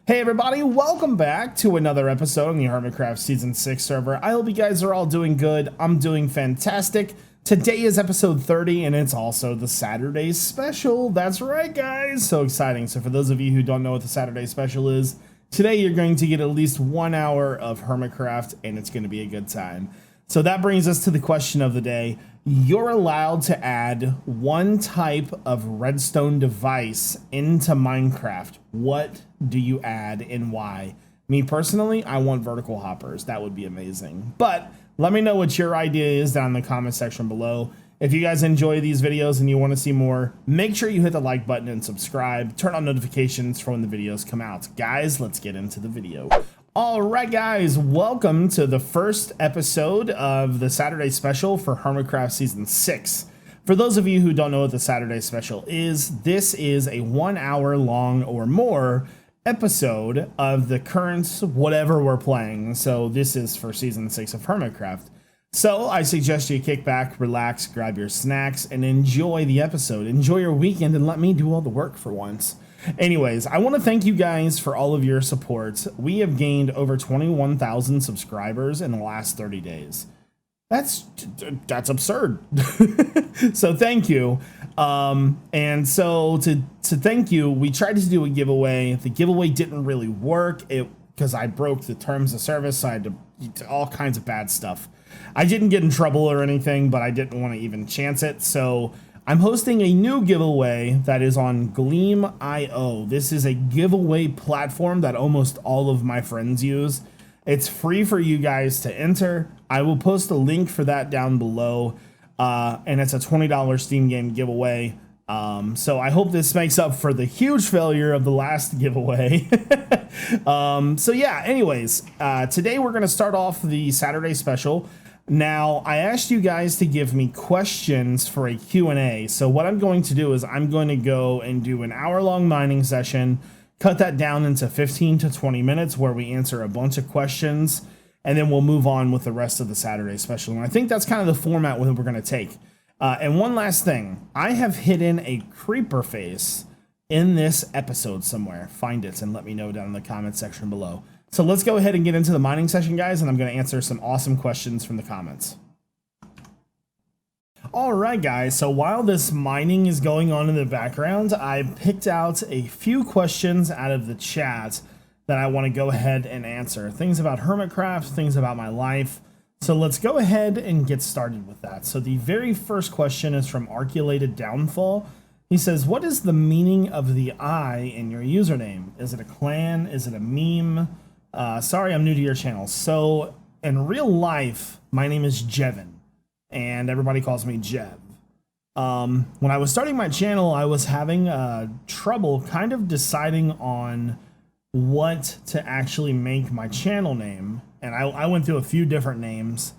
Hey everybody, welcome back to another episode on the Hermitcraft Season 6 server. I hope you guys are all doing good. I'm doing fantastic. Today is episode 30 and it's also the Saturday special. That's right guys, so exciting. So for those of you who don't know what the Saturday special is, today you're going to get at least 1 hour of Hermitcraft and it's going to be a good time. So that brings us to the question of the day. You're allowed to add one type of redstone device into Minecraft. What do you add and why? Me personally, I want vertical hoppers. That would be amazing. But let me know what your idea is down in the comment section below. If you guys enjoy these videos and you want to see more, make sure you hit the like button and subscribe. Turn on notifications for when the videos come out. Guys, let's get into the video. Alright guys, welcome to the first episode of the Saturday special for Hermitcraft Season 6. For those of you who don't know what the Saturday special is, this is a 1 hour long or more episode of the current whatever we're playing. So this is for Season 6 of Hermitcraft. So I suggest you kick back, relax, grab your snacks, and enjoy the episode. Enjoy your weekend and let me do all the work for once. Anyways, I want to thank you guys for all of your support. We have gained over 21,000 subscribers in the last 30 days. That's absurd. So thank you. And so to thank you, we tried to do a giveaway. The giveaway didn't really work because I broke the terms of service. So I had to all kinds of bad stuff. I didn't get in trouble or anything, but I didn't want to even chance it. So I'm hosting a new giveaway that is on Gleam.io. This is a giveaway platform that almost all of my friends use. It's free for you guys to enter. I will post a link for that down below. And it's a $20 Steam game giveaway. So I hope this makes up for the huge failure of the last giveaway. So yeah, anyways, today we're going to start off the Saturday special. Now, I asked you guys to give me questions for a Q&A. So what I'm going to do is I'm going to go and do an hour-long mining session, cut that down into 15 to 20 minutes where we answer a bunch of questions, and then we'll move on with the rest of the Saturday special. And I think that's kind of the format that we're going to take. And one last thing, I have hidden a creeper face in this episode somewhere. Find it and let me know down in the comment section below. So let's go ahead and get into the mining session, guys, and I'm going to answer some awesome questions from the comments. All right, guys, so while this mining is going on in the background, I picked out a few questions out of the chat that I want to go ahead and answer. Things about Hermitcraft, things about my life. So let's go ahead and get started with that. So the very first question is from Arculated Downfall. He says, what is the meaning of the I in your username? Is it a clan? Is it a meme? Sorry, I'm new to your channel. So in real life, my name is Jevin, and everybody calls me Jev. When I was starting my channel, I was having trouble kind of deciding on what to actually make my channel name. And I went through a few different names,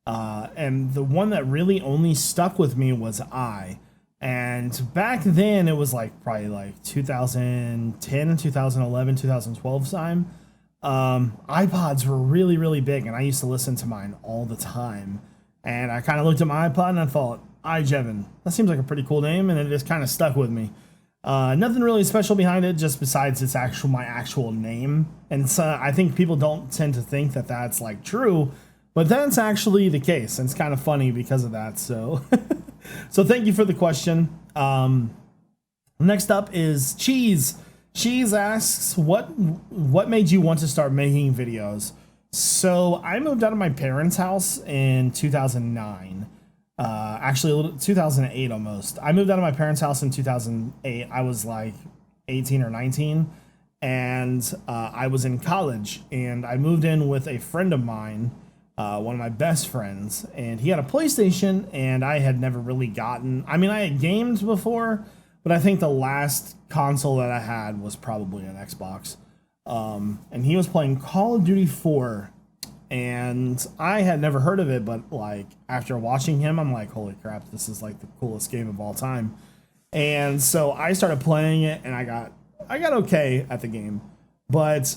and the one that really only stuck with me was I. And back then, it was like probably like 2010, 2011, 2012 time. iPods were really big, and I used to listen to mine all the time. And I kind of looked at my iPod and I thought, iJevin, that seems like a pretty cool name, and it just kind of stuck with me. Nothing really special behind it, just besides it's my actual name. And so I think people don't tend to think that that's like true, but that's actually the case. And it's kind of funny because of that. So, so thank you for the question. Next up is Cheese. Cheese asks, what made you want to start making videos? So I moved out of my parents' house in 2009. Actually 2008 almost. I moved out of my parents' house in 2008. I was like 18 or 19, and I was in college, and I moved in with a friend of mine, one of my best friends, and he had a PlayStation, and I had never really gotten, I mean, I had gamed before, but I think the last console that I had was probably an Xbox. And he was playing Call of Duty 4, and I had never heard of it, but like after watching him, I'm like, holy crap, this is like the coolest game of all time. And so I started playing it, and I got okay at the game, but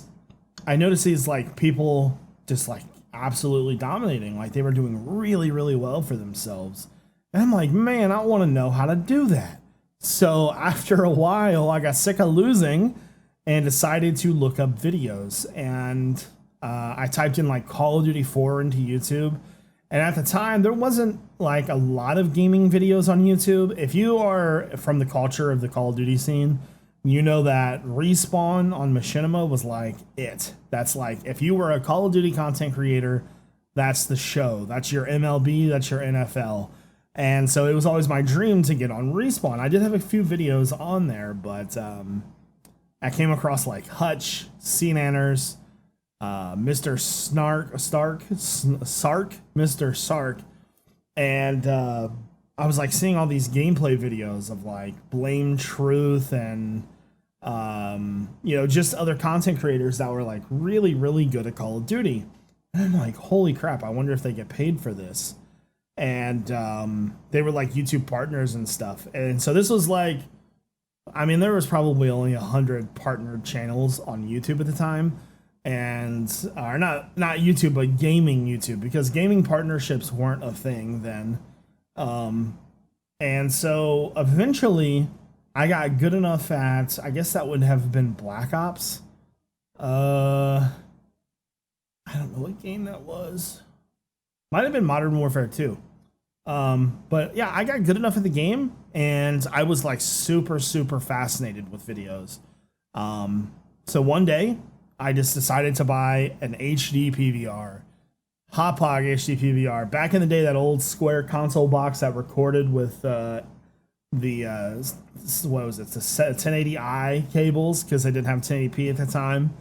I noticed these like people just like absolutely dominating, like they were doing really well for themselves. And I'm like, man, I want to know how to do that. So after a while, I got sick of losing, and decided to look up videos. And I typed in like Call of Duty 4 into YouTube. And at the time, there wasn't like a lot of gaming videos on YouTube. If you are from the culture of the Call of Duty scene, you know that Respawn on Machinima was like it. That's like, if you were a Call of Duty content creator, that's the show. That's your MLB, that's your NFL. And so it was always my dream to get on Respawn. I did have a few videos on there, but I came across like Hutch, Nanners, Mr. Mr. Sark, and I was like seeing all these gameplay videos of like Blame Truth and you know, just other content creators that were like really, really good at Call of Duty. And I'm like, holy crap, I wonder if they get paid for this. And they were like YouTube partners and stuff. And so this was like, I mean, there was probably only 100 partnered channels on YouTube at the time. And or not YouTube, but gaming YouTube, because gaming partnerships weren't a thing then. And so eventually I got good enough at, I guess that would have been Black Ops. I don't know what game that was. Might have been Modern Warfare 2. But yeah, I got good enough at the game, and I was like super, super fascinated with videos. So one day I just decided to buy an HD PVR, Hauppauge HD PVR. Back in the day, that old square console box that recorded with what was it, the 1080i cables, because I didn't have 1080p at the time.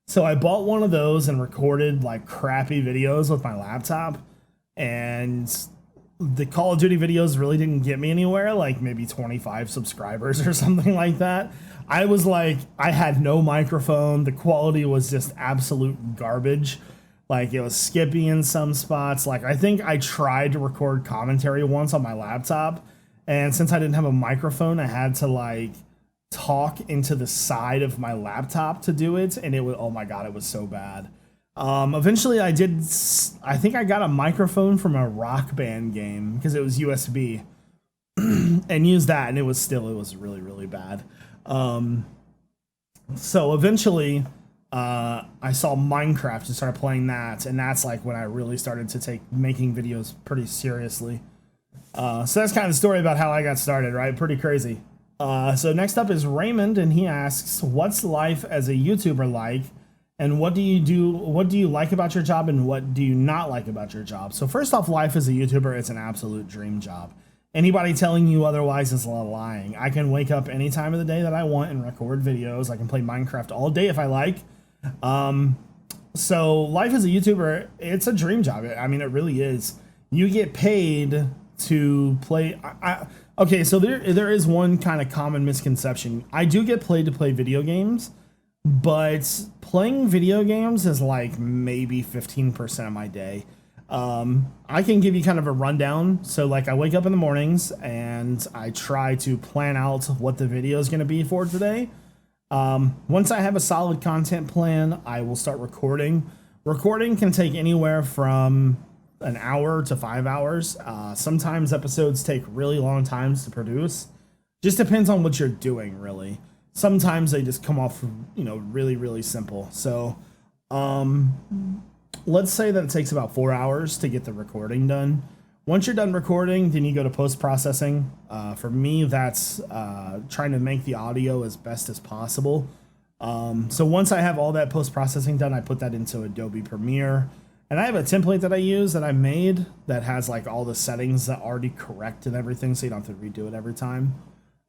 So I bought one of those and recorded like crappy videos with my laptop, and the Call of Duty videos really didn't get me anywhere, like maybe 25 subscribers or something like that. I was like, I had no microphone. The quality was just absolute garbage. Like, it was skippy in some spots. Like, I think I tried to record commentary once on my laptop, and since I didn't have a microphone, I had to like talk into the side of my laptop to do it, and it was, oh my god, it was so bad. Eventually I think I got a microphone from a Rock Band game because it was USB and used that, and it was really, really bad. So eventually I saw Minecraft and started playing that, and that's like when I really started to take making videos pretty seriously. So that's kind of the story about how I got started, right? Pretty crazy. So next up is Raymond, and he asks, what's life as a YouTuber like? And what do you do? What do you like about your job, and what do you not like about your job? So first off, life as a YouTuber is an absolute dream job. Anybody telling you otherwise is lying. I can wake up any time of the day that I want and record videos. I can play Minecraft all day if I like. So life as a YouTuber, it's a dream job. I mean, it really is. You get paid to play. Okay, so there is one kind of common misconception. I do get paid to play video games, but playing video games is like maybe 15% of my day. I can give you kind of a rundown. So like, I wake up in the mornings and I try to plan out what the video is going to be for today. Once I have a solid content plan, I will start recording. Recording can take anywhere from an hour to 5 hours. Sometimes episodes take really long times to produce. Just depends on what you're doing, really. Sometimes they just come off, you know, really, really simple. So, let's say that it takes about 4 hours to get the recording done. Once you're done recording, then you go to post-processing. For me, that's trying to make the audio as best as possible. So once I have all that post-processing done, I put that into Adobe Premiere. And I have a template that I use that I made that has like all the settings that are already correct and everything, so you don't have to redo it every time.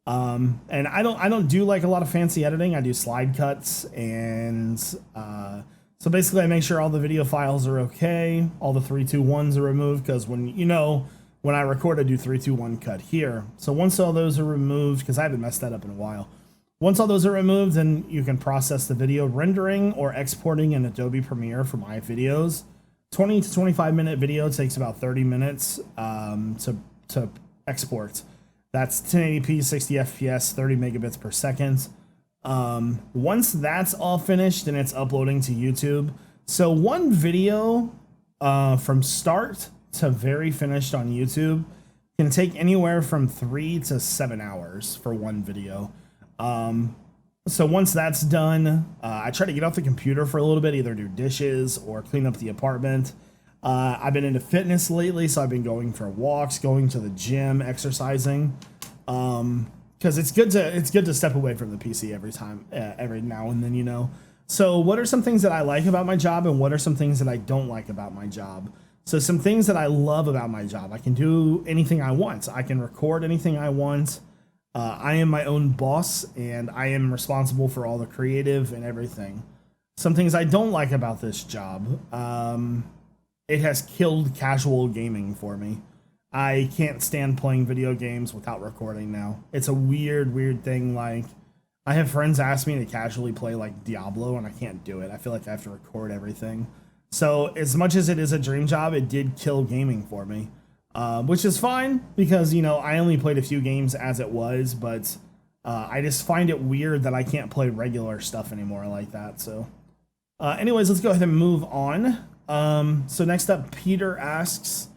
And I don't do like a lot of fancy editing. I do slide cuts, and so basically I make sure all the video files are okay. All the 3-2-1s are removed, because when I record, I do 3-2-1 cut here. So once all those are removed, because I haven't messed that up in a while. Once all those are removed, then you can process the video, rendering or exporting in Adobe Premiere for my videos. 20 to 25 minute video takes about 30 minutes to export. That's 1080p, 60 FPS, 30 megabits per second. Once that's all finished, then it's uploading to YouTube. So one video from start to very finished on YouTube can take anywhere from 3 to 7 hours for one video. So once that's done, I try to get off the computer for a little bit, either do dishes or clean up the apartment. I've been into fitness lately, so I've been going for walks, going to the gym, exercising. Because it's good to step away from the PC every now and then, you know. So what are some things that I like about my job, and what are some things that I don't like about my job? So some things that I love about my job: I can do anything I want. I can record anything I want. I am my own boss, and I am responsible for all the creative and everything. Some things I don't like about this job: it has killed casual gaming for me. I can't stand playing video games without recording now. It's a weird thing. Like, I have friends ask me to casually play like Diablo, and I can't do it. I feel like I have to record everything. So as much as it is a dream job, it did kill gaming for me, which is fine because, you know, I only played a few games as it was, but I just find it weird that I can't play regular stuff anymore like that. So anyways, let's go ahead and move on. So next up, Peter asks,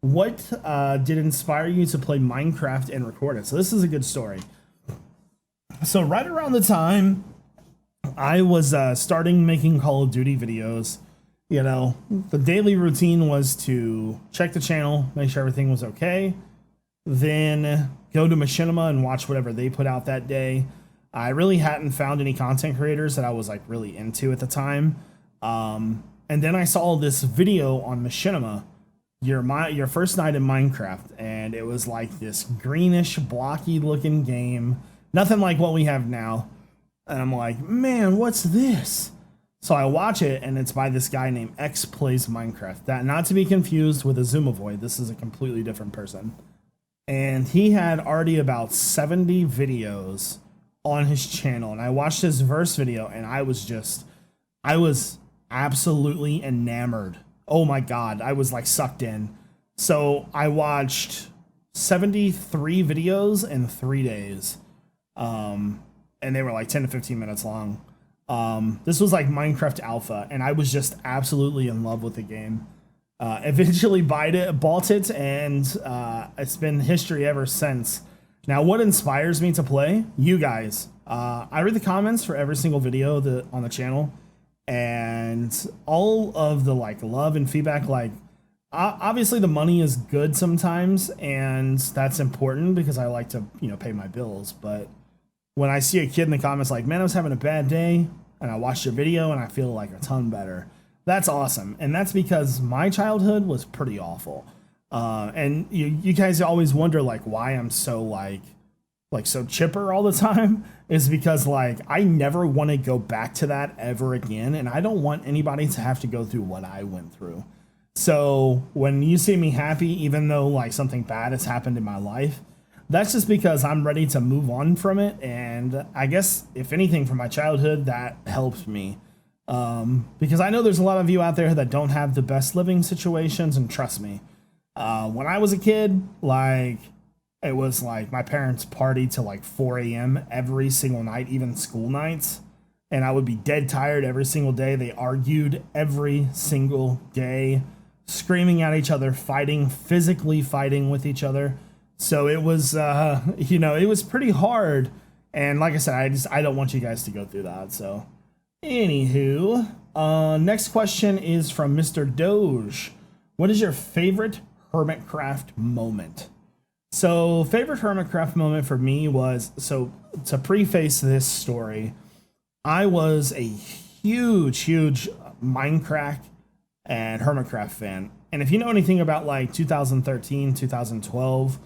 what did inspire you to play Minecraft and record it? So this is a good story. So right around the time I was starting making Call of Duty videos, you know, the daily routine was to check the channel, make sure everything was okay, then go to Machinima and watch whatever they put out that day. I really hadn't found any content creators that I was like really into at the time. And then I saw this video on Machinima, your first night in Minecraft, and it was like this greenish, blocky looking game, nothing like what we have now. And I'm like, man, what's this? So I watch it, and it's by this guy named X Plays Minecraft. That, not to be confused with Azumavoid, this is a completely different person. And he had already about 70 videos on his channel, and I watched his verse video, and I was absolutely enamored. Oh my god, I was like sucked in. So I watched 73 videos in 3 days. And they were like 10 to 15 minutes long. This was like Minecraft Alpha, and I was just absolutely in love with the game. Eventually bought it, and it's been history ever since. Now, what inspires me to play? You guys. I read the comments for every single video on the channel, and all of the like love and feedback. Like, obviously the money is good sometimes, and that's important because I like to, you know, pay my bills. But when I see a kid in the comments like, man, I was having a bad day, and I watched your video and I feel like a ton better, that's awesome. And that's because my childhood was pretty awful. And you guys always wonder like why I'm so like so chipper all the time, is because like I never want to go back to that ever again, and I don't want anybody to have to go through what I went through. So when you see me happy, even though like something bad has happened in my life, that's just because I'm ready to move on from it. And I guess, if anything, from my childhood, that helped me. Because I know there's a lot of you out there that don't have the best living situations, and trust me, when I was a kid, like, it was like my parents partied till like 4 a.m. every single night, even school nights. And I would be dead tired every single day. They argued every single day, screaming at each other, physically fighting with each other. So it was, you know, it was pretty hard. And like I said, I don't want you guys to go through that. So anywho, next question is from Mr. Doge. What is your favorite Hermitcraft moment? So favorite Hermitcraft moment for me was, so to preface this story, I was a huge Minecraft and Hermitcraft fan. And if you know anything about like 2013, 2012,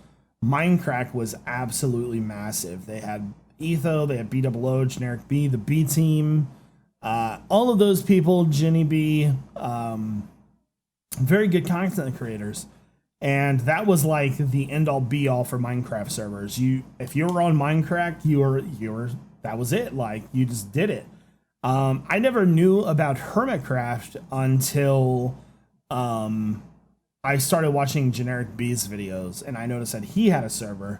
Minecraft was absolutely massive. They had Etho, they had BWO, Generic B, the B team, all of those people, Jenny B, very good content creators. And that was like the end all be all for Minecraft servers. If you were on Minecraft, you were that was it. Like, you just did it. I never knew about Hermitcraft until I started watching Generic B's videos, and I noticed that he had a server.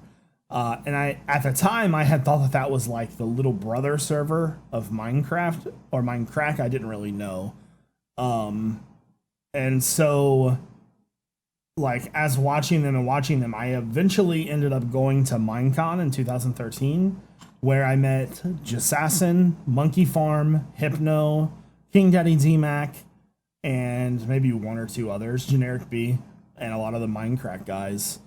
And at the time, I had thought that was like the little brother server of Minecraft, or Minecraft. I didn't really know. And so, like, as watching them, I eventually ended up going to Minecon in 2013. where I met Jassassin, Monkey Farm, Hypno, King Daddy D-Mac, and maybe one or two others, Generic B, and a lot of the Minecraft guys.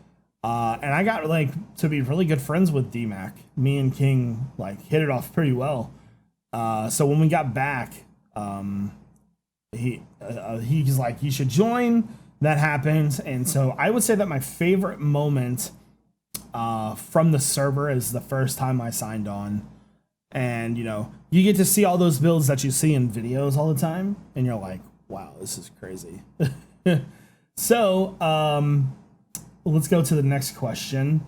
And I got like to be really good friends with D-Mac. Me and King like hit it off pretty well. So when we got back, he's like, you should join. That happened. And so I would say that my favorite moment from the server is the first time I signed on. And, you know, you get to see all those builds that you see in videos all the time. And you're like, wow, this is crazy. So let's go to the next question.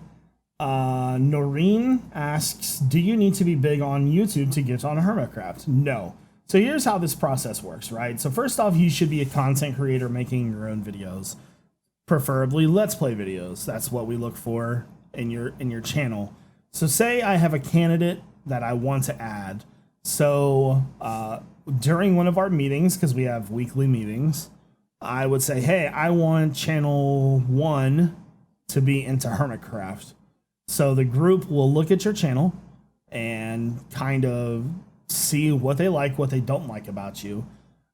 Noreen asks, do you need to be big on YouTube to get on Hermitcraft? No. So here's how this process works, right? So first off, you should be a content creator making your own videos, preferably Let's Play videos. That's what we look for in your channel. So say I have a candidate that I want to add. So during one of our meetings, because we have weekly meetings, I would say, hey, I want channel 1 to be into Hermitcraft. So the group will look at your channel and kind of see what they like, what they don't like about you.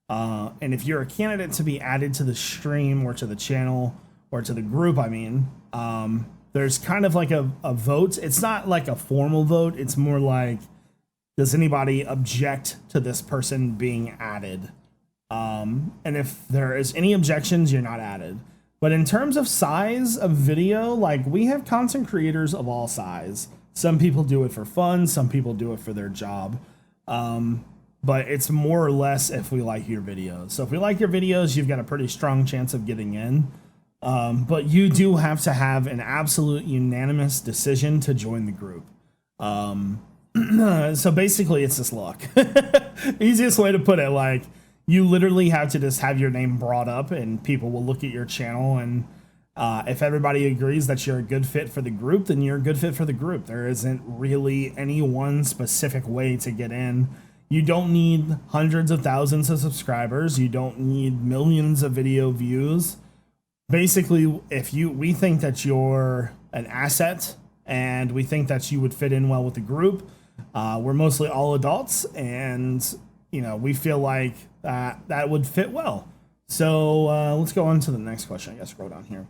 And if you're a candidate to be added to the stream or to the channel or to the group, I mean, there's kind of like a vote. It's not like a formal vote. It's more like, does anybody object to this person being added? And if there is any objections, you're not added. But in terms of size of video, like we have content creators of all size. Some people do it for fun. Some people do it for their job. But it's more or less if we like your videos. So if we like your videos, you've got a pretty strong chance of getting in. But you do have to have an absolute unanimous decision to join the group. So basically it's just luck. Easiest way to put it, like you literally have to just have your name brought up and people will look at your channel, and if everybody agrees that you're a good fit for the group, then you're a good fit for the group. There isn't really any one specific way to get in. You don't need hundreds of thousands of subscribers. You don't need millions of video views. Basically, if we think that you're an asset and we think that you would fit in well with the group, we're mostly all adults, and you know, we feel like that would fit well. So let's go on to the next question. I guess scroll down here.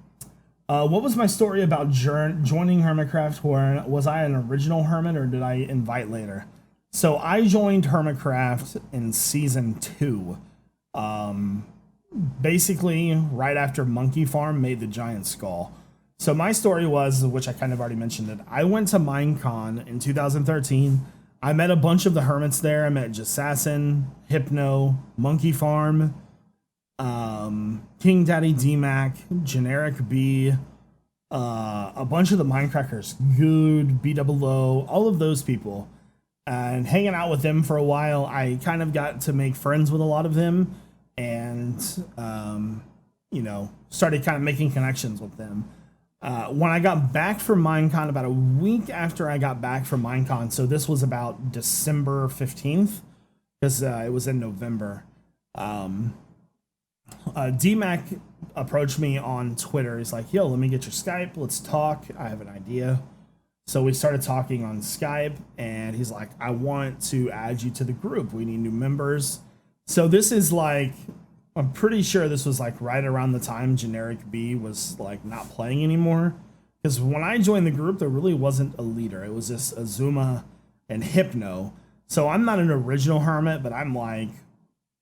What was my story about joining Hermitcraft? Was I an original Hermit or did I invite later? So I joined Hermitcraft in season 2. Basically right after Monkey Farm made the giant skull. So my story was, which I kind of already mentioned it, I went to Minecon in 2013. I met a bunch of the Hermits there. I met Jassassin, Hypno, Monkey Farm, King Daddy D-Mac, Generic B, a bunch of the Minecrackers, Good, B-double-O, all of those people. And hanging out with them for a while, I kind of got to make friends with a lot of them, and you know, started kind of making connections with them. When I got back from Minecon, about a week after I got back from Minecon, so this was about December 15th, because it was in November, D-Mac approached me on Twitter. He's like, yo, let me get your Skype. Let's talk. I have an idea. So we started talking on Skype, and he's like, I want to add you to the group. We need new members. So this is like, I'm pretty sure this was like right around the time Generic B was like not playing anymore. Because when I joined the group, there really wasn't a leader. It was just Azuma and Hypno. So I'm not an original Hermit, but I'm like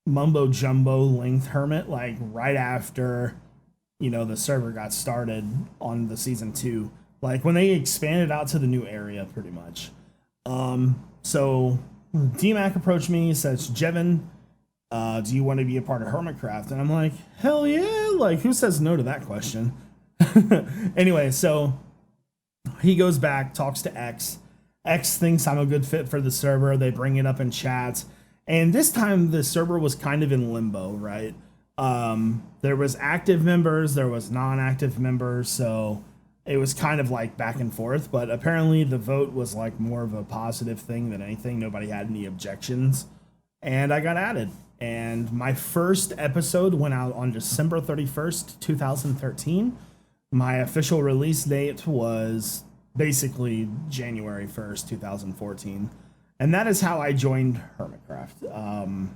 mumbo jumbo length Hermit, like right after, you know, the server got started on the season 2. Like when they expanded out to the new area, pretty much. So D-Mac approached me, says, Jevin, do you want to be a part of Hermitcraft? And I'm like, hell yeah. Like, who says no to that question? Anyway, so he goes back, talks to X. X thinks I'm a good fit for the server. They bring it up in chat. And this time the server was kind of in limbo, right? There was active members, there was non-active members. So it was kind of like back and forth, but apparently the vote was like more of a positive thing than anything. Nobody had any objections, and I got added. And my first episode went out on December 31st, 2013. My official release date was basically January 1st, 2014. And that is how I joined Hermitcraft.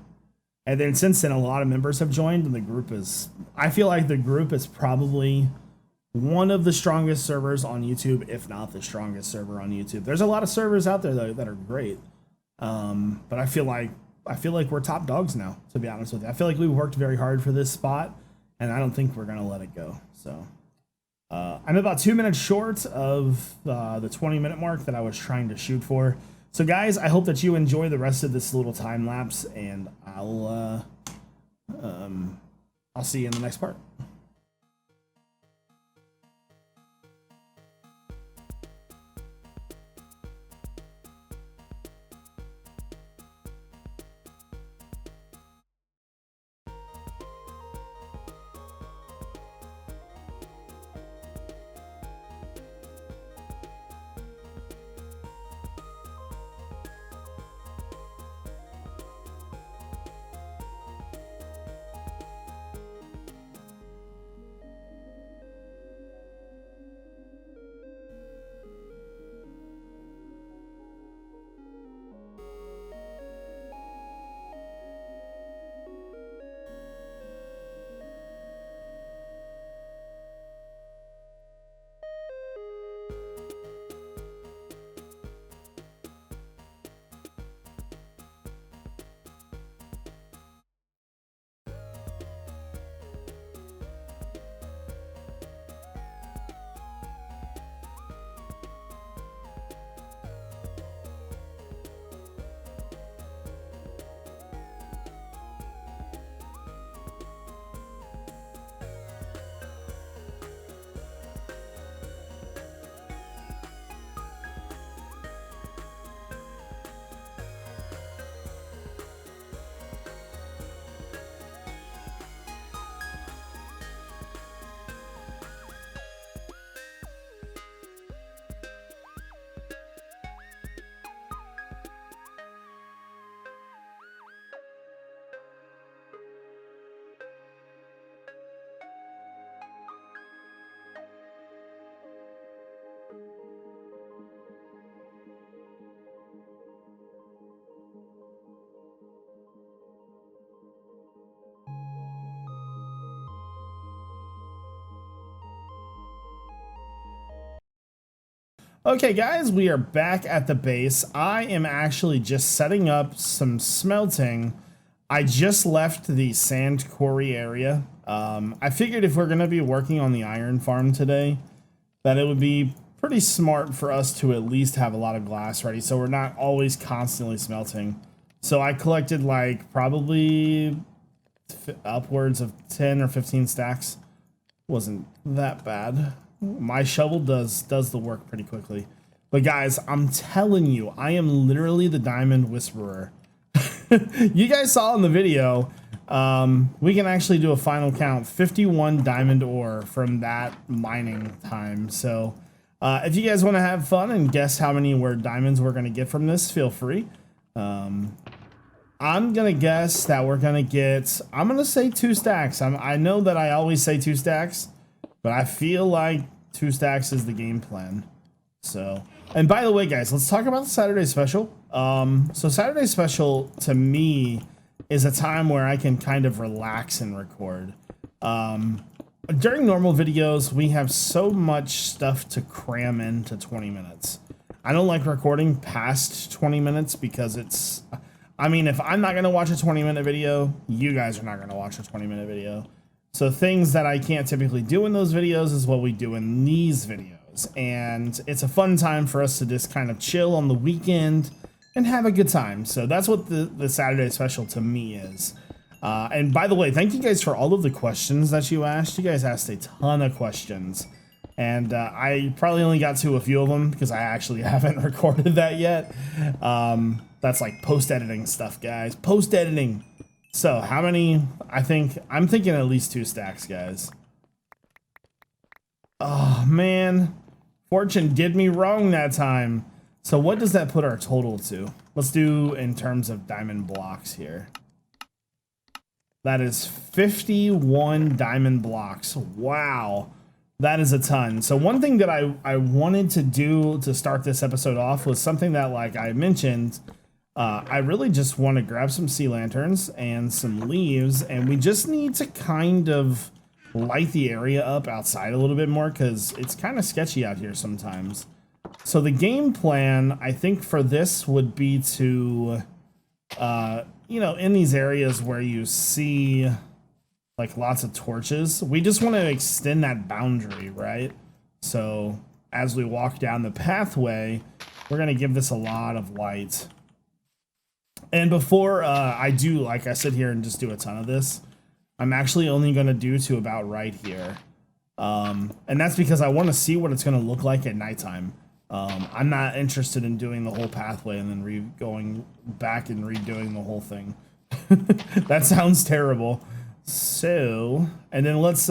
And then since then, a lot of members have joined, and the group is, I feel like the group is probably one of the strongest servers on YouTube, if not the strongest server on YouTube. There's a lot of servers out there that are great. But I feel like we're top dogs now, to be honest with you. I feel like we worked very hard for this spot, and I don't think we're going to let it go. So I'm about 2 minutes short of the 20-minute mark that I was trying to shoot for. So guys, I hope that you enjoy the rest of this little time lapse, and I'll see you in the next part. Okay guys, we are back at the base. I am actually just setting up some smelting. I just left the sand quarry area. I figured if we're going to be working on the iron farm today, that it would be pretty smart for us to at least have a lot of glass ready, so we're not always constantly smelting. So I collected like probably upwards of 10 or 15 stacks. Wasn't that bad. My shovel does the work pretty quickly. But guys, I'm telling you, I am literally the diamond whisperer. You guys saw in the video, we can actually do a final count, 51 diamond ore from that mining time. So if you guys want to have fun and guess how many diamonds we're going to get from this, feel free. I'm going to guess that we're going to get, I'm going to say 2 stacks. I know that I always say 2 stacks. But I feel like 2 stacks is the game plan. So, and by the way, guys, let's talk about the Saturday special. So Saturday special to me is a time where I can kind of relax and record. During normal videos, we have so much stuff to cram into 20 minutes. I don't like recording past 20 minutes because it's, I mean, if I'm not going to watch a 20-minute video, you guys are not going to watch a 20-minute video. So things that I can't typically do in those videos is what we do in these videos. And it's a fun time for us to just kind of chill on the weekend and have a good time. So that's what the Saturday special to me is. And by the way, thank you guys for all of the questions that you asked. You guys asked a ton of questions. And I probably only got to a few of them because I actually haven't recorded that yet. That's like post-editing stuff, guys. Post-editing. So how many? I'm thinking at least 2 stacks, guys. Oh man, Fortune did me wrong that time. So what does that put our total to? Let's do in terms of diamond blocks here. That is 51 diamond blocks. Wow. That is a ton. So one thing that I wanted to do to start this episode off was something that, like I mentioned, I really just want to grab some sea lanterns and some leaves, and we just need to kind of light the area up outside a little bit more because it's kind of sketchy out here sometimes. So the game plan, I think, for this would be to, you know, in these areas where you see like lots of torches, we just want to extend that boundary, right? So as we walk down the pathway, we're going to give this a lot of light. And before I do, like I sit here and just do a ton of this, I'm actually only going to do to about right here. And that's because I want to see what it's going to look like at nighttime. I'm not interested in doing the whole pathway and then going back and redoing the whole thing. That sounds terrible. So, and then let's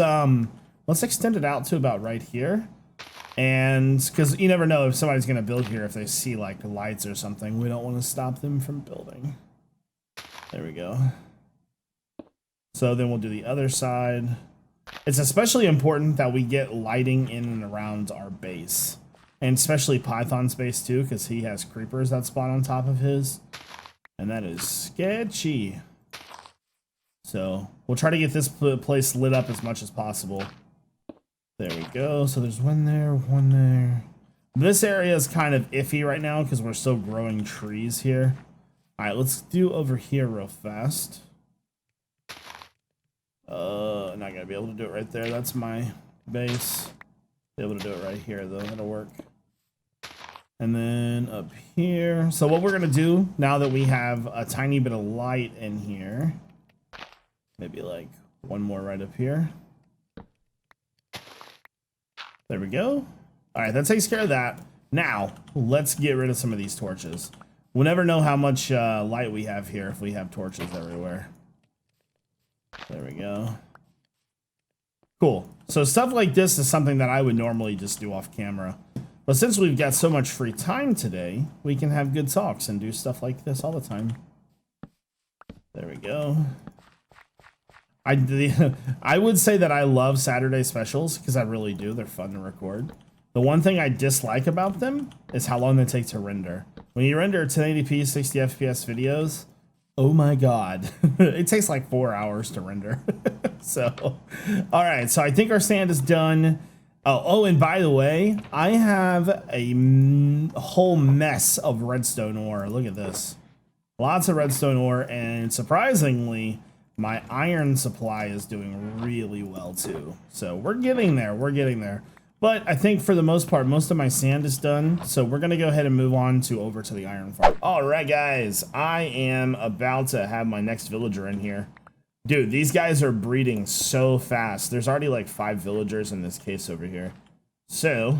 extend it out to about right here. And because you never know if somebody's going to build here, if they see like lights or something, we don't want to stop them from building. There we go. So then we'll do the other side. It's especially important that we get lighting in and around our base, and especially Python's base too, because he has creepers that spawn on top of his, and that is sketchy. So we'll try to get this place lit up as much as possible. There we go. So there's one there, one there. This area is kind of iffy right now because we're still growing trees here. All right, let's do over here real fast. Not gonna be able to do it right there. That's my base. Be able to do it right here though. That'll work. And then up here. So what we're gonna do now that we have a tiny bit of light in here, maybe like one more right up here. There we go. All right, that takes care of that. Now, let's get rid of some of these torches. We'll never know how much light we have here if we have torches everywhere. There we go. Cool. So stuff like this is something that I would normally just do off camera. But since we've got so much free time today, we can have good talks and do stuff like this all the time. There we go. I would say that I love Saturday specials because I really do. They're fun to record. The one thing I dislike about them is how long they take to render. When you render 1080p 60 FPS videos, oh my god, it takes like 4 hours to render. So, all right, so I think our sand is done. Oh, and by the way, I have a whole mess of redstone ore. Look at this. Lots of redstone ore, and surprisingly, my iron supply is doing really well too. So we're getting there, we're getting there. But I think for the most part, most of my sand is done. So we're gonna go ahead and move on to over to the iron farm. All right, guys, I am about to have my next villager in here. Dude, these guys are breeding so fast. There's already like 5 villagers in this case over here. So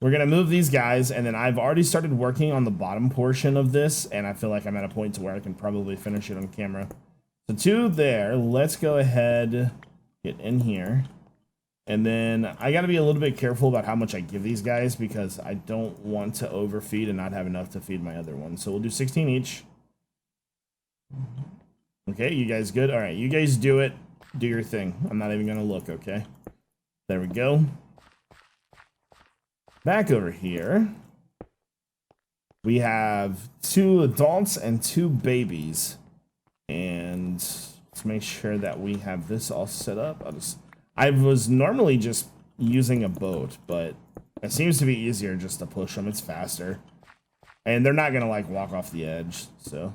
we're gonna move these guys, and then I've already started working on the bottom portion of this, and I feel like I'm at a point to where I can probably finish it on camera. So 2 there, let's go ahead, get in here. And then I gotta be a little bit careful about how much I give these guys because I don't want to overfeed and not have enough to feed my other ones. So we'll do 16 each. Okay, you guys good? All right, you guys do it. Do your thing. I'm not even gonna look, okay? There we go. Back over here, we have 2 adults and 2 babies. And let's make sure that we have this all set up. I was normally just using a boat, but it seems to be easier just to push them. It's faster. And they're not gonna like walk off the edge, so.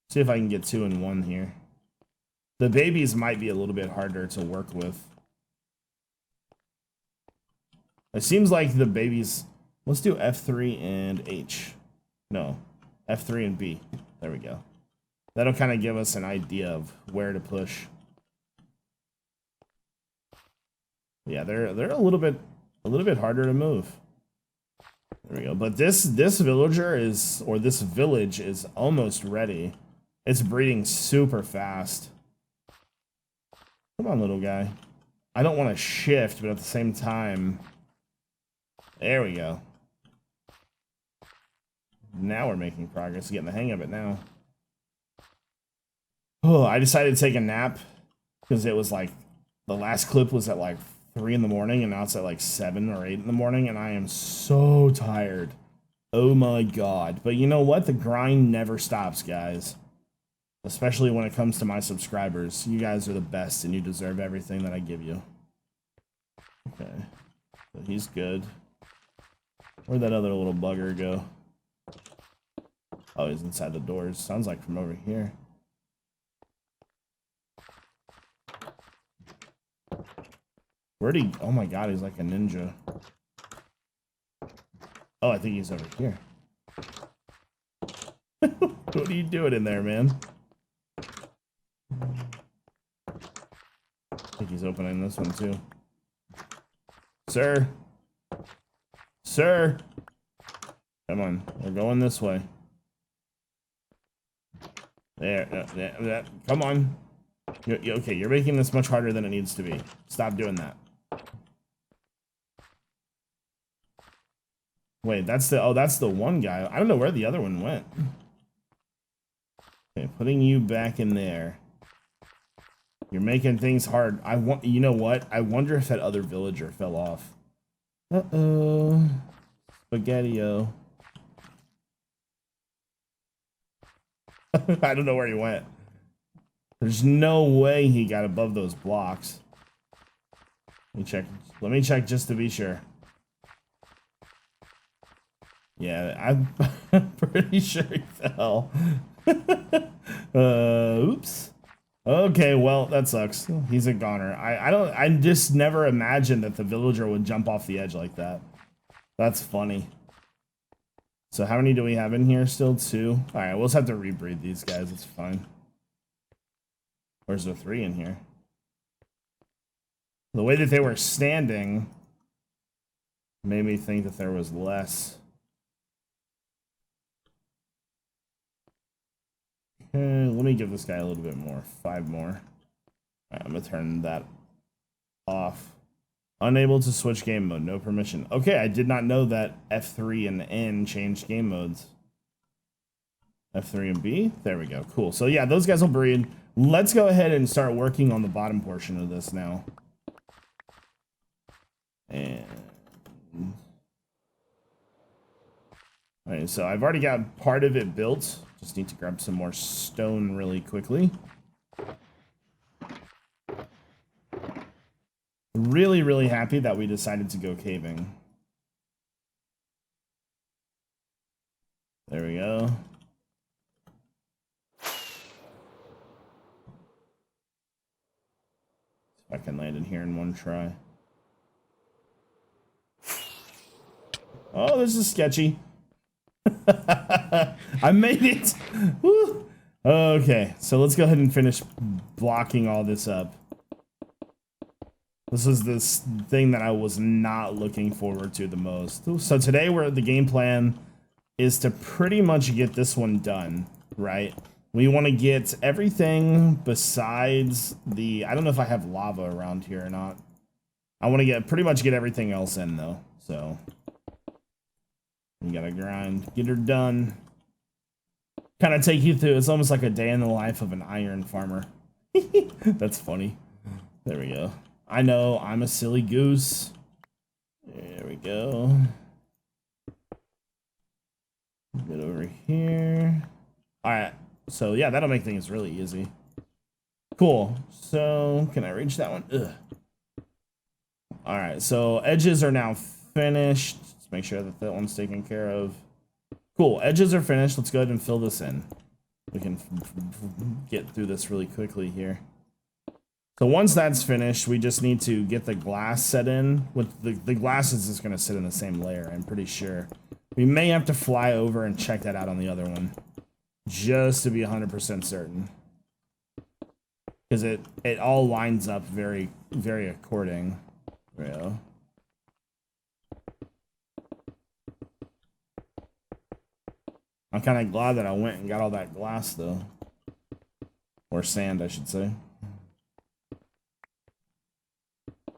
See if I can get 2 in 1 here. The babies might be a little bit harder to work with. It seems like the babies, let's do F3 and H. No, F3 and B. There we go. That'll kind of give us an idea of where to push. Yeah, they're a little bit harder to move. There we go. But this villager is, or this village is almost ready. It's breeding super fast. Come on, little guy. I don't want to shift, but at the same time, there we go. Now we're making progress, getting the hang of it now. Oh, I decided to take a nap because it was like, the last clip was at like 3 in the morning, and now it's at like 7 or 8 in the morning, and I am so tired. Oh my god. But you know what? The grind never stops, guys. Especially when it comes to my subscribers. You guys are the best, and you deserve everything that I give you. Okay. So he's good. Where'd that other little bugger go? Oh, he's inside the doors. Sounds like from over here. Where'd he... Oh my god, he's like a ninja. Oh, I think he's over here. What are you doing in there, man? I think he's opening this one too. Sir! Sir! Come on, we're going this way. There, come on. Okay, you're making this much harder than it needs to be. Stop doing that. Wait, that's the... Oh, that's the one guy. I don't know where the other one went. Okay, putting you back in there. You're making things hard. You know what? I wonder if that other villager fell off. Uh-oh. Spaghetti-o. I don't know where he went. There's no way he got above those blocks. Let me check. Let me check just to be sure. Yeah, I'm pretty sure he fell. Oops. Okay, well, that sucks. He's a goner. I just never imagined that the villager would jump off the edge like that. That's funny. So how many do we have in here? Still 2. Alright, we'll just have to rebreed these guys. It's fine. Where's the 3 in here? The way that they were standing made me think that there was less. Okay, let me give this guy a little bit more. 5 more. Alright, I'm gonna turn that off. Unable to switch game mode. No permission. Okay, I did not know that F3 and N changed game modes. F3 and B? There we go. Cool. So yeah, those guys will breed. Let's go ahead and start working on the bottom portion of this now. And... Alright, so I've already got part of it built. Just need to grab some more stone really quickly. Really, really happy that we decided to go caving. There we go. If I can land in here in one try. Oh, this is sketchy. I made it. Woo. Okay, so let's go ahead and finish blocking all this up. This is this thing that I was not looking forward to the most. So today the game plan is to pretty much get this one done, right? We want to get everything besides the... I don't know if I have lava around here or not. I want to pretty much get everything else in though, so... We gotta grind, get her done. Kind of take you through, it's almost like a day in the life of an iron farmer. That's funny. There we go. I know, I'm a silly goose. There we go. Get over here. Alright, so yeah, that'll make things really easy. Cool, so can I reach that one? Ugh. Alright, so edges are now finished. Let's make sure that that one's taken care of. Cool, edges are finished. Let's go ahead and fill this in. We can get through this really quickly here. So once that's finished, we just need to get the glass set in. With the glass is just going to sit in the same layer, I'm pretty sure. We may have to fly over and check that out on the other one, just to be 100% certain. Because it all lines up very, very according. There we go. I'm kind of glad that I went and got all that glass, though. Or sand, I should say.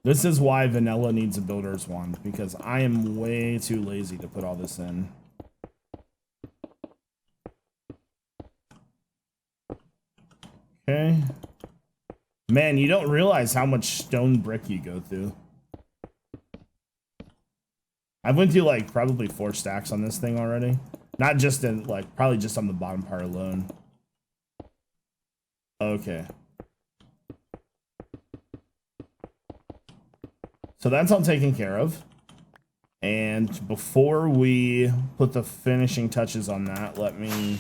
This is why vanilla needs a builder's wand, because I am way too lazy to put all this in. Okay. Man, you don't realize how much stone brick you go through. I went through like probably 4 stacks on this thing already. Not just in like, probably just on the bottom part alone. Okay. So that's all taken care of. And before we put the finishing touches on that, let me...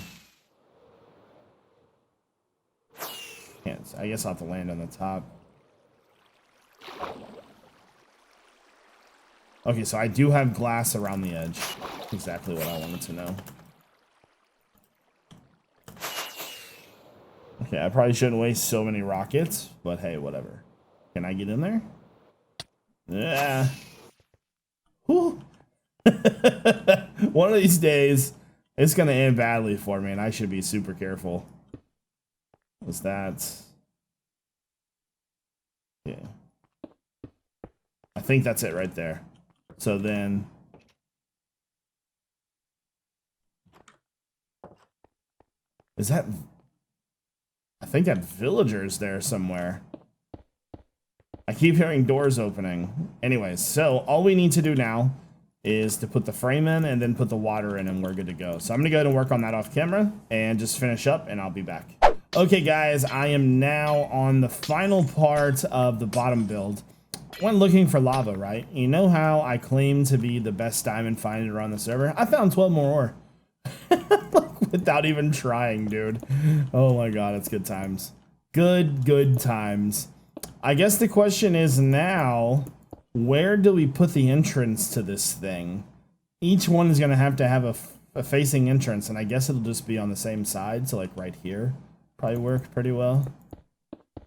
I guess I'll have to land on the top. Okay, so I do have glass around the edge. Exactly what I wanted to know. Okay, I probably shouldn't waste so many rockets, but hey, whatever. Can I get in there? Yeah. Whew. One of these days, it's gonna end badly for me, and I should be super careful. What's that? Yeah. I think that's it right there. So then... Is that... I think that villager's there somewhere. I keep hearing doors opening. Anyways, so all we need to do now is to put the frame in and then put the water in and we're good to go. So I'm gonna go ahead and work on that off camera and just finish up and I'll be back. Okay guys, I am now on the final part of the bottom build. When looking for lava, right? You know how I claim to be the best diamond finder on the server? I found 12 more ore. Like, without even trying, dude. Oh my god, it's good times. Good times. I guess the question is now, where do we put the entrance to this thing? Each one is going to have a facing entrance, and I guess it'll just be on the same side, so like right here. Probably work pretty well.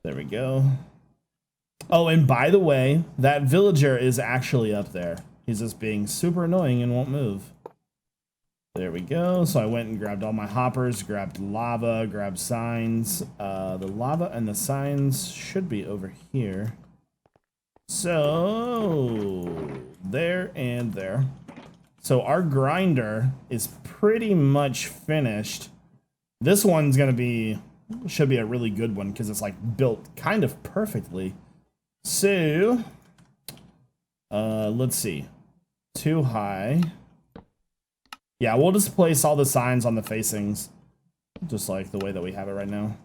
There we go. Oh, and by the way, that villager is actually up there. He's just being super annoying and won't move. There we go. So I went and grabbed all my hoppers, grabbed lava, grabbed signs. The lava and the signs should be over here. So there and there. So our grinder is pretty much finished. This one's gonna be, should be a really good one because it's like built kind of perfectly. So let's see. Too high. Yeah, we'll just place all the signs on the facings, just like the way that we have it right now.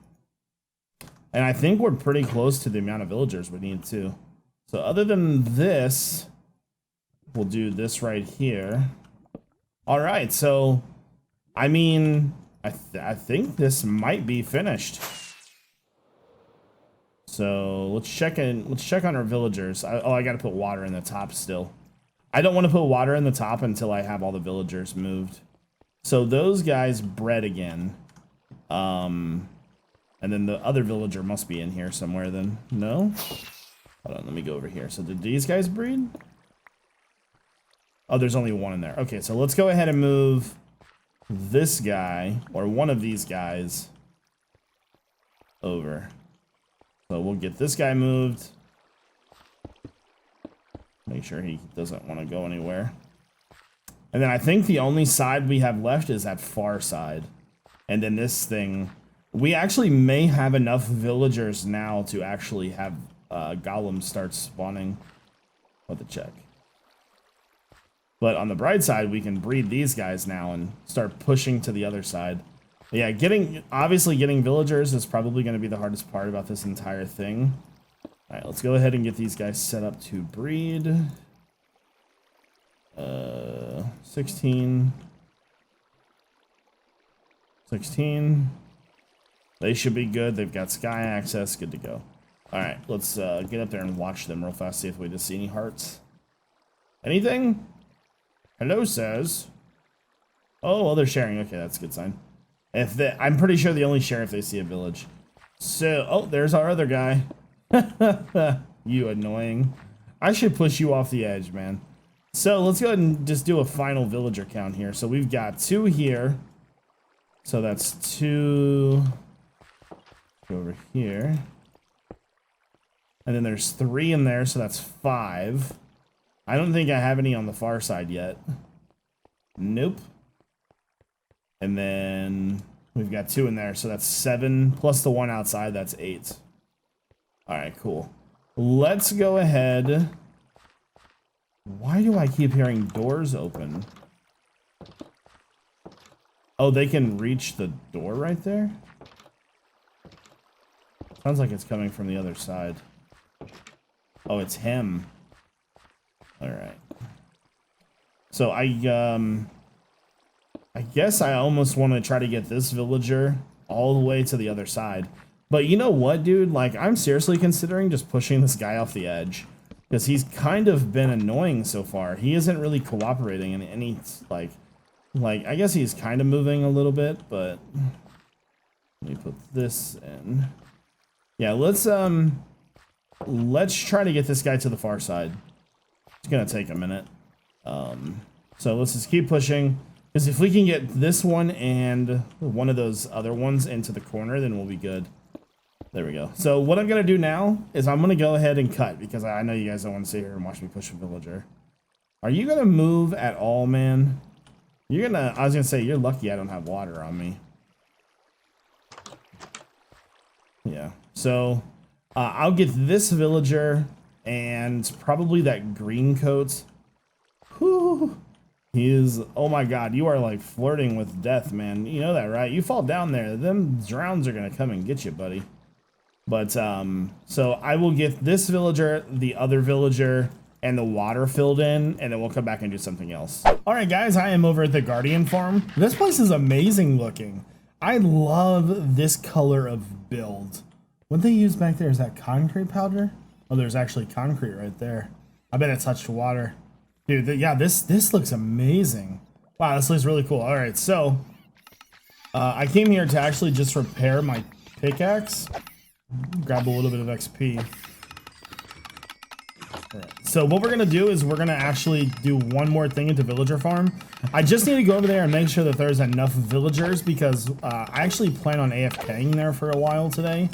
And I think we're pretty close to the amount of villagers we need too. So other than this, we'll do this right here. All right, so I mean, I think this might be finished. So let's check on our villagers. I got to put water in the top still. I don't want to put water in the top until I have all the villagers moved. So those guys bred again. And then the other villager must be in here somewhere then. No? Hold on, let me go over here. So did these guys breed? Oh, there's only one in there. Okay, so let's go ahead and move this guy, or one of these guys, over. So we'll get this guy moved. Make sure he doesn't want to go anywhere. And then I think the only side we have left is that far side. And then this thing, we actually may have enough villagers now to actually have golems start spawning. I'll have to check. But on the bright side, we can breed these guys now and start pushing to the other side. Yeah, obviously getting villagers is probably going to be the hardest part about this entire thing. All right, let's go ahead and get these guys set up to breed. 16. They should be good. They've got sky access. Good to go. All right, let's get up there and watch them real fast, see if we just see any hearts. Anything? Hello says. Oh, well, they're sharing. Okay, that's a good sign. I'm pretty sure they only share if they see a village. So, oh, there's our other guy. You annoying. I should push you off the edge, man. So let's go ahead and just do a final villager count here. So we've got 2 here. So that's 2 over here. And then there's 3 in there, so that's 5. I don't think I have any on the far side yet. Nope. And then we've got 2 in there, so that's 7 plus the 1 outside, that's 8. All right, cool. Let's go ahead. Why do I keep hearing doors open? Oh, they can reach the door right there? Sounds like it's coming from the other side. Oh, it's him. Alright. So I guess I almost want to try to get this villager all the way to the other side. But you know what, dude? Like, I'm seriously considering just pushing this guy off the edge. Because he's kind of been annoying so far. He isn't really cooperating in any, like, I guess he's kind of moving a little bit, but... Let me put this in. Yeah, let's try to get this guy to the far side. It's gonna take a minute. So let's just keep pushing. Because if we can get this one and one of those other ones into the corner, then we'll be good. There we go. So what I'm going to do now is I'm going to go ahead and cut, because I know you guys don't want to sit here and watch me push a villager. Are you going to move at all, man? You're going to... I was going to say, you're lucky I don't have water on me. Yeah. So I'll get this villager and probably that green coat. Whew. He is... Oh my god, you are like flirting with death, man. You know that, right? You fall down there, them drowns are going to come and get you, buddy. But, so I will get this villager, the other villager, and the water filled in, and then we'll come back and do something else. All right, guys, I am over at the Guardian Farm. This place is amazing looking. I love this color of build. What they use back there, is that concrete powder? Oh, there's actually concrete right there. I bet it touched water. Dude, yeah, this looks amazing. Wow, this looks really cool. All right, so I came here to actually just repair my pickaxe. Grab a little bit of XP. Alright, so what we're gonna do is we're gonna actually do one more thing into villager farm. I just need to go over there and make sure that there's enough villagers, because I actually plan on AFKing there for a while today.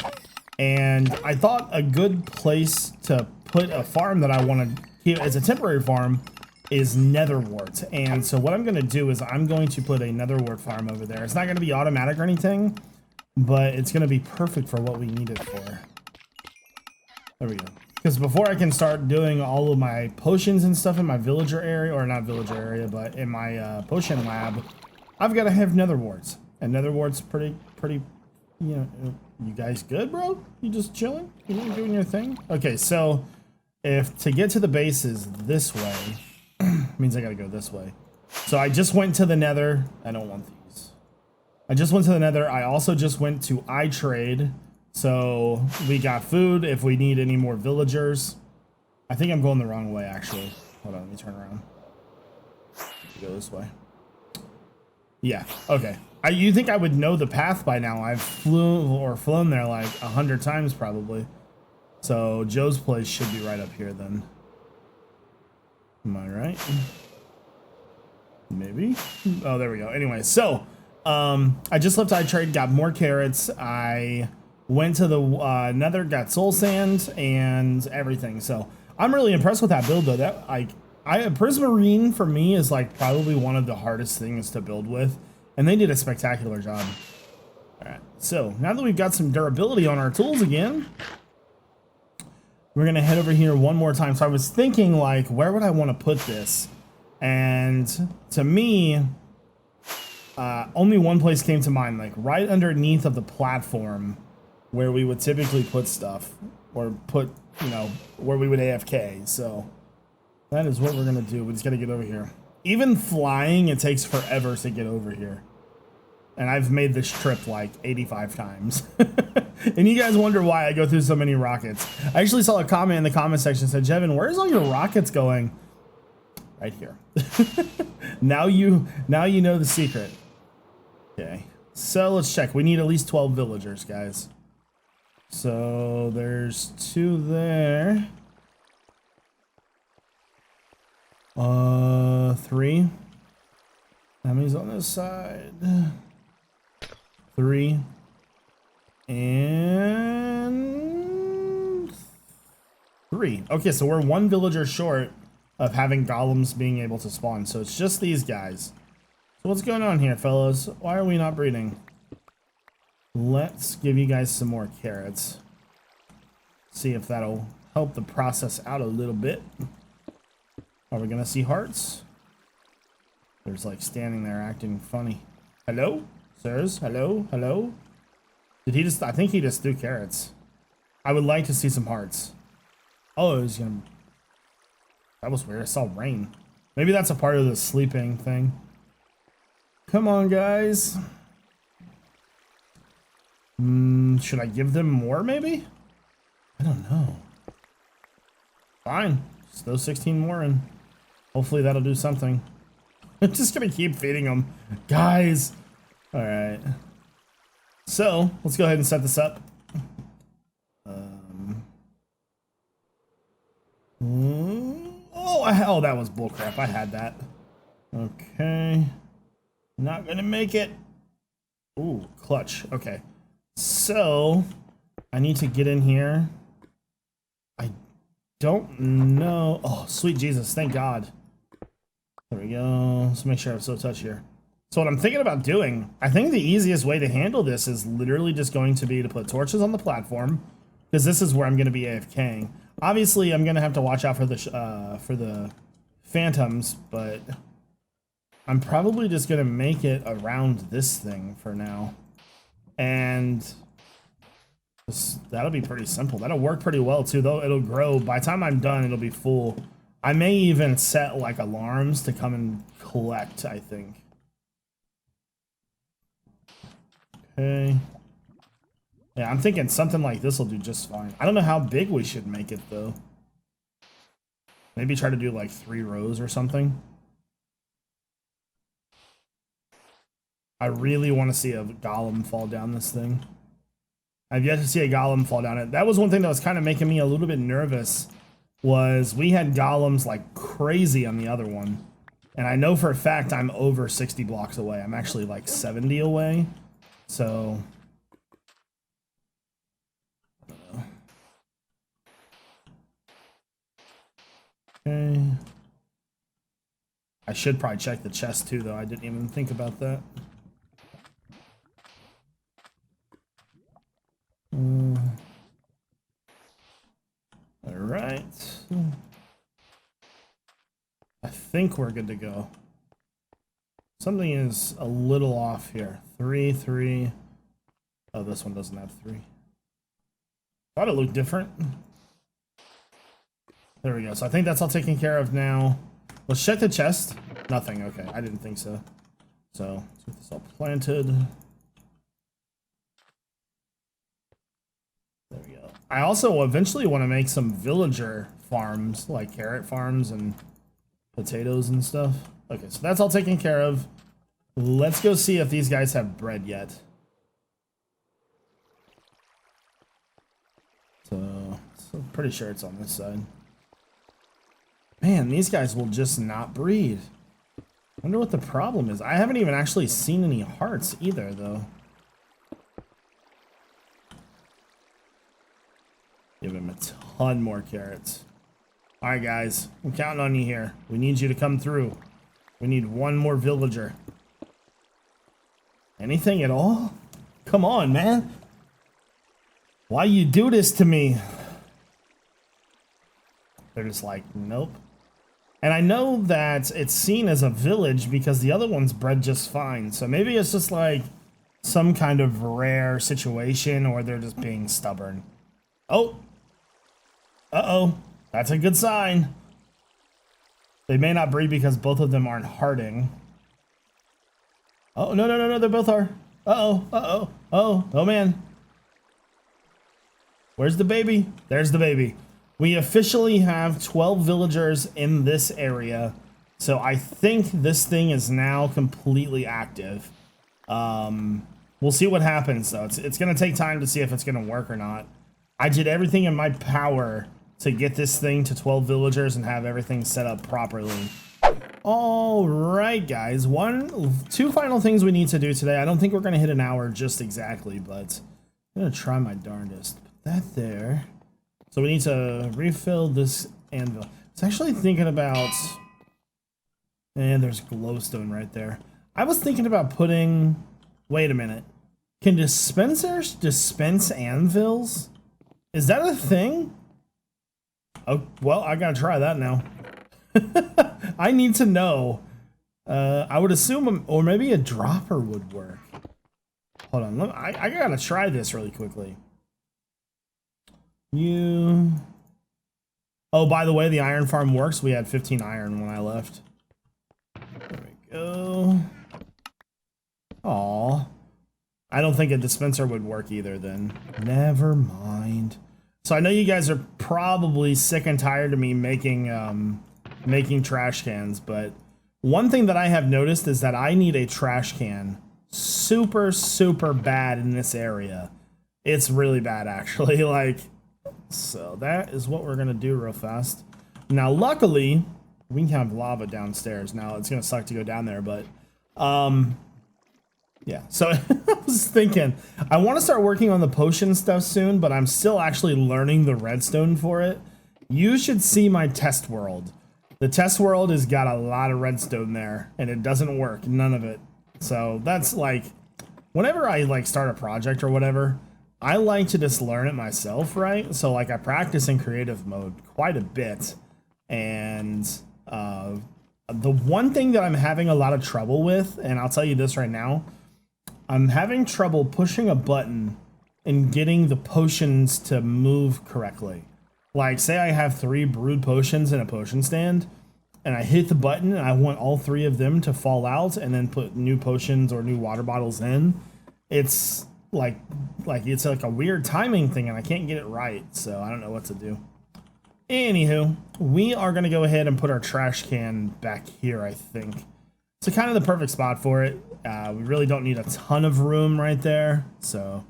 And I thought a good place to put a farm that I want to keep as a temporary farm is Netherwort. And so what I'm gonna do is I'm going to put a Netherwort farm over there. It's not gonna be automatic or anything, but it's going to be perfect for what we need it for. There we go. Because before I can start doing all of my potions and stuff in my villager area, or not villager area, but in my potion lab, I've got to have Netherwarts. And Netherwart's pretty, you know, you guys good, bro? You just chilling? You know, doing your thing? Okay, so if to get to the base is this way, means I got to go this way. So I just went to the Nether. I don't want these. I just went to the Nether. I also just went to iTrade. So we got food if we need any more villagers. I think I'm going the wrong way, actually. Hold on, let me turn around. Go this way. Yeah, okay. You think I would know the path by now. I've flown there like 100 times probably. So Joe's place should be right up here then. Am I right? Maybe? Oh, there we go. Anyway, so... I just left iTrade, got more carrots. I went to the Nether, got soul sand and everything. So I'm really impressed with that build though. That Prismarine for me is like probably one of the hardest things to build with, and they did a spectacular job. All right, so now that we've got some durability on our tools again, we're gonna head over here one more time. So I was thinking, like, where would I want to put this? And to me, only one place came to mind, like right underneath of the platform where we would typically put stuff, or put, you know, where we would AFK. So that is what we're gonna do. We just gotta get over here. Even flying, it takes forever to get over here. And I've made this trip like 85 times. And you guys wonder why I go through so many rockets. I actually saw a comment in the comment section that said, Jevin, where's all your rockets going? Right here. Now you know the secret. Okay, so let's check. We need at least 12 villagers, guys. So there's 2 there. 3. How many's on this side? 3. And 3. Okay, so we're 1 villager short of having golems being able to spawn. So it's just these guys. So what's going on here, fellas? Why are we not breeding? Let's give you guys some more carrots. See if that'll help the process out a little bit. Are we gonna see hearts? There's like standing there acting funny. Hello? Sirs? Hello? Hello? Did he just... I think he just threw carrots. I would like to see some hearts. Oh, he's gonna... That was weird. I saw rain. Maybe that's a part of the sleeping thing. Come on, guys. Should I give them more, maybe? I don't know. Fine. Just throw 16 more in. Hopefully that'll do something. I'm just gonna keep feeding them. Guys! Alright. So, let's go ahead and set this up. Oh, that was bullcrap. I had that. Okay. Not gonna make it. Ooh, clutch. Okay. So, I need to get in here. I don't know. Oh, sweet Jesus. Thank God. There we go. Let's make sure I have so touch here. So what I'm thinking about doing, I think the easiest way to handle this is literally just going to be to put torches on the platform, because this is where I'm going to be AFKing. Obviously, I'm going to have to watch out for the phantoms, but I'm probably just going to make it around this thing for now. And that'll be pretty simple. That'll work pretty well too, though. It'll grow. By the time I'm done, it'll be full. I may even set like alarms to come and collect, I think. Okay. Yeah, I'm thinking something like this will do just fine. I don't know how big we should make it, though. Maybe try to do like 3 rows or something. I really want to see a golem fall down this thing. I've yet to see a golem fall down it. That was one thing that was kind of making me a little bit nervous, was we had golems like crazy on the other one. And I know for a fact I'm over 60 blocks away. I'm actually like 70 away. So... Okay. I should probably check the chest too, though. I didn't even think about that. All right. I think we're good to go. Something is a little off here. 3, 3. Oh, this one doesn't have 3. Thought it looked different. There we go. So I think that's all taken care of now. Let's check the chest. Nothing. Okay. I didn't think so. So let's get this all planted. There we go. I also eventually want to make some villager farms, like carrot farms and potatoes and stuff. Okay, so that's all taken care of. Let's go see if these guys have bread yet. So I'm pretty sure it's on this side. Man, these guys will just not breed. I wonder what the problem is. I haven't even actually seen any hearts either, though. Give him a ton more carrots. All right, guys. I'm counting on you here. We need you to come through. We need one more villager. Anything at all? Come on, man. Why you do this to me? They're just like, nope. And I know that it's seen as a village because the other one's bred just fine. So maybe it's just like some kind of rare situation, or they're just being stubborn. Oh. Uh-oh. That's a good sign. They may not breed because both of them aren't hearting. Oh, no, no, no, no. They both are. Uh-oh. Uh-oh. Oh, man. Where's the baby? There's the baby. We officially have 12 villagers in this area, so I think this thing is now completely active. We'll see what happens, though. It's going to take time to see if it's going to work or not. I did everything in my power to get this thing to 12 villagers and have everything set up properly. All right, guys. 2 final things we need to do today. I don't think we're going to hit an hour just exactly, but I'm going to try my darndest. Put that there. So we need to refill this anvil. I was actually thinking about... And there's glowstone right there. I was thinking about putting... Wait a minute. Can dispensers dispense anvils? Is that a thing? Oh, well, I gotta try that now. I need to know. I would assume, or maybe a dropper would work. Hold on, I gotta try this really quickly. Oh, by the way, the iron farm works. We had 15 iron when I left. There we go. Aw. I don't think a dispenser would work either then. Never mind. So I know you guys are probably sick and tired of me making trash cans, but one thing that I have noticed is that I need a trash can super, super bad in this area. It's really bad, actually. Like, so that is what we're gonna do real fast. Now, luckily, we can have lava downstairs. Now, it's gonna suck to go down there, but yeah. So I was thinking, I want to start working on the potion stuff soon, but I'm still actually learning the redstone for it. You should see my test world. The test world has got a lot of redstone there, and it doesn't work, none of it. So that's like, whenever I like start a project or whatever, I like to just learn it myself, right? So like I practice in creative mode quite a bit, and the one thing that I'm having a lot of trouble with, and I'll tell you this right now, I'm having trouble pushing a button and getting the potions to move correctly. Like, say I have 3 brewed potions in a potion stand, and I hit the button and I want all 3 of them to fall out and then put new potions or new water bottles in. It's like it's like a weird timing thing and I can't get it right, so I don't know what to do. Anywho, we are gonna go ahead and put our trash can back here, I think. So kind of the perfect spot for it. We really don't need a ton of room right there, so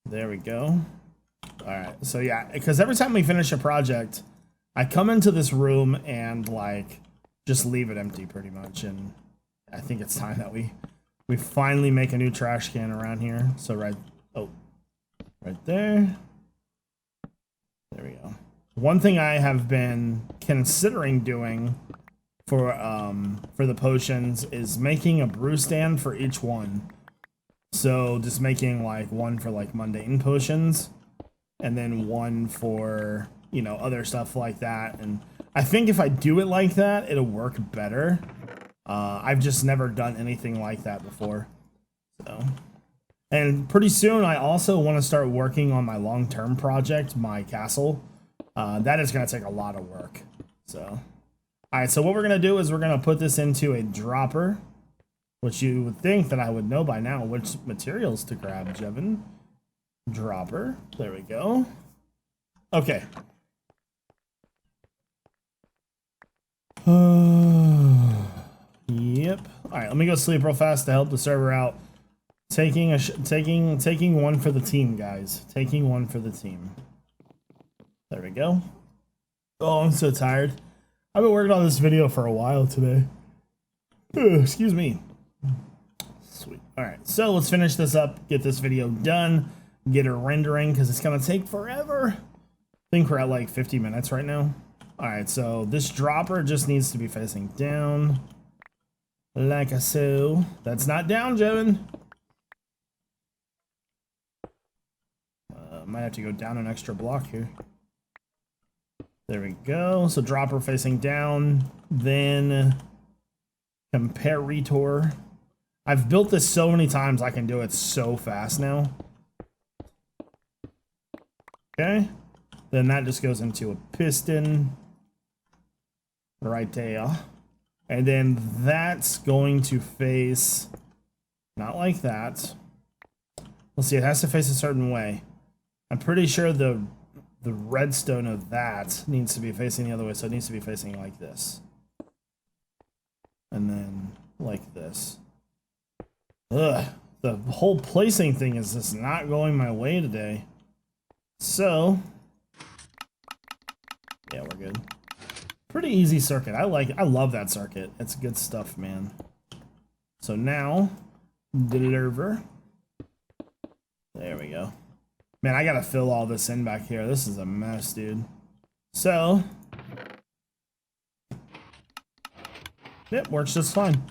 there we go. All right, so yeah, because every time we finish a project, I come into this room and like just leave it empty pretty much, and I think it's time that we finally make a new trash can around here. So right there. There we go. One thing I have been considering doing for the potions is making a brew stand for each one. So just making like one for like mundane potions, and then one for, you know, other stuff like that. And I think if I do it like that, it'll work better. I've just never done anything like that before. So, and pretty soon I also want to start working on my long-term project, my castle. That is going to take a lot of work. So, all right, so what we're going to do is we're going to put this into a dropper, which you would think that I would know by now which materials to grab, Jevin. Dropper. There we go. Okay. Yep. All right, let me go sleep real fast to help the server out. Taking one for the team, guys. Taking one for the team. There we go. Oh, I'm so tired. I've been working on this video for a while today. Excuse me. Sweet. All right, so let's finish this up, get this video done, get it rendering, because it's going to take forever. I think we're at like 50 minutes right now. All right, so this dropper just needs to be facing down. Like so. That's not down, Jevin. Might have to go down an extra block here. There we go. So dropper facing down, then comparator. I've built this so many times I can do it so fast now. Okay. Then that just goes into a piston right there. And then that's going to face not like that. Let's see, it has to face a certain way. I'm pretty sure the redstone of that needs to be facing the other way, so it needs to be facing like this. And then like this. Ugh, the whole placing thing is just not going my way today. So, yeah, we're good. Pretty easy circuit. I love that circuit. It's good stuff, man. So now, deliver. There we go. Man, I gotta fill all this in back here. This is a mess, dude. So, yep, works just fine.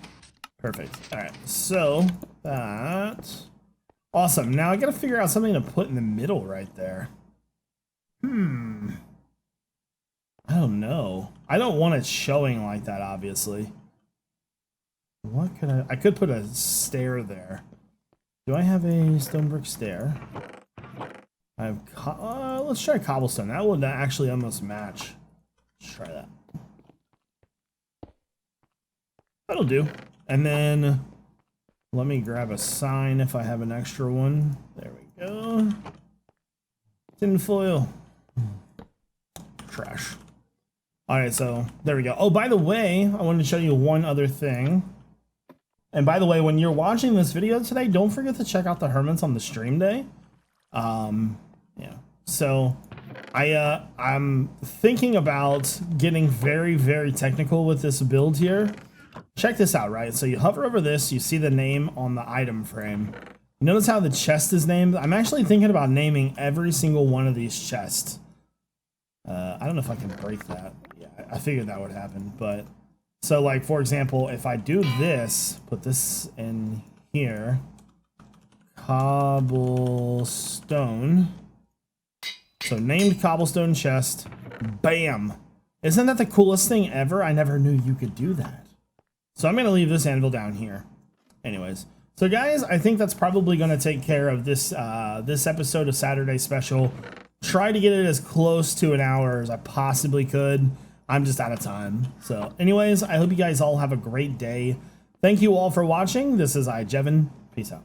Perfect. All right, so that awesome. Now I gotta figure out something to put in the middle right there. I don't know. I don't want it showing like that, obviously. What could I could put a stair there. Do I have a stone brick stair? I have, let's try cobblestone. That would actually almost match. Let's try that. That'll do. And then let me grab a sign if I have an extra one. There we go. Tin foil. Trash. All right, so there we go. Oh, by the way, I wanted to show you one other thing. And by the way, when you're watching this video today, don't forget to check out the Hermits on the stream day. Yeah. So I'm thinking about getting very, very technical with this build here. Check this out, right? So you hover over this, you see the name on the item frame. Notice how the chest is named? I'm actually thinking about naming every single one of these chests. I don't know if I can break that. Yeah, I figured that would happen, but so like, for example, if I do this, put this in here, cobblestone. So named cobblestone chest, bam. Isn't that the coolest thing ever? I never knew you could do that. So I'm going to leave this anvil down here. Anyways, so guys, I think that's probably going to take care of this this episode of Saturday Special. Try to get it as close to an hour as I possibly could. I'm just out of time. So anyways, I hope you guys all have a great day. Thank you all for watching. This is iJevin. Peace out.